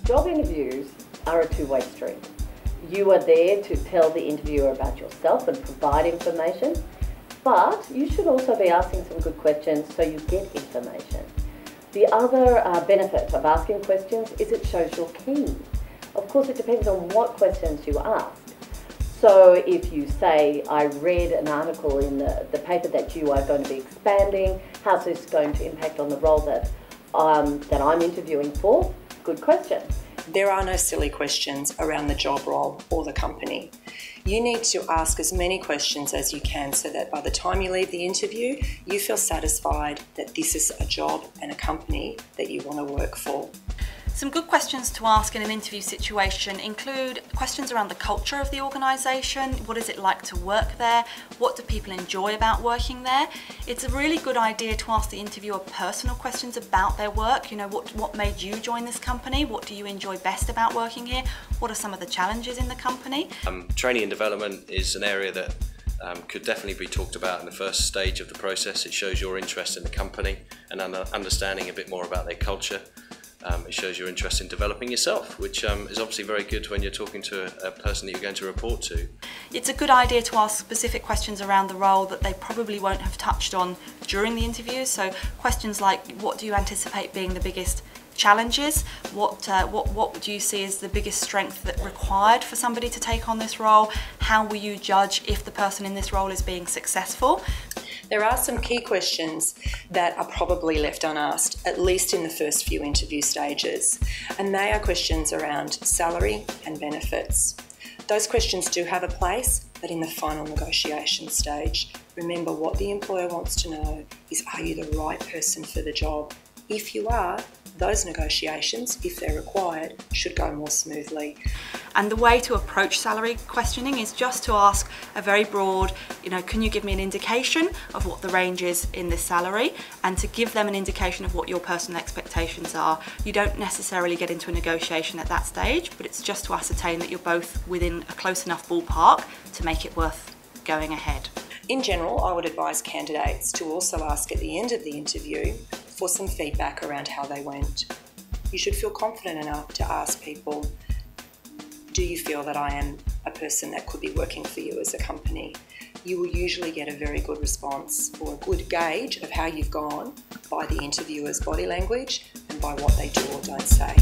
Job interviews are a two-way street. You are there to tell the interviewer about yourself and provide information, but you should also be asking some good questions so you get information. The other benefit of asking questions is it shows you're keen. Of course, it depends on what questions you ask. So if you say, I read an article in the paper that you are going to be expanding, how's this going to impact on the role that I'm interviewing for? Good question. There are no silly questions around the job role or the company. You need to ask as many questions as you can so that by the time you leave the interview, you feel satisfied that this is a job and a company that you want to work for. Some good questions to ask in an interview situation include questions around the culture of the organisation. What is it like to work there? What do people enjoy about working there? It's a really good idea to ask the interviewer personal questions about their work. You know, what made you join this company? What do you enjoy best about working here? What are some of the challenges in the company? Training and development is an area that could definitely be talked about in the first stage of the process. It shows your interest in the company and understanding a bit more about their culture. It shows your interest in developing yourself, which is obviously very good when you're talking to a person that you're going to report to. It's a good idea to ask specific questions around the role that they probably won't have touched on during the interview. So questions like, what do you anticipate being the biggest challenges? What do you see as the biggest strength that required for somebody to take on this role? How will you judge if the person in this role is being successful? There are some key questions that are probably left unasked, at least in the first few interview stages, and they are questions around salary and benefits. Those questions do have a place, but in the final negotiation stage, remember what the employer wants to know is, are you the right person for the job? If you are, those negotiations, if they're required, should go more smoothly. And the way to approach salary questioning is just to ask a very broad, can you give me an indication of what the range is in this salary, and to give them an indication of what your personal expectations are. You don't necessarily get into a negotiation at that stage, but it's just to ascertain that you're both within a close enough ballpark to make it worth going ahead. In general, I would advise candidates to also ask at the end of the interview for some feedback around how they went. You should feel confident enough to ask people, do you feel that I am a person that could be working for you as a company? You will usually get a very good response or a good gauge of how you've gone by the interviewer's body language and by what they do or don't say.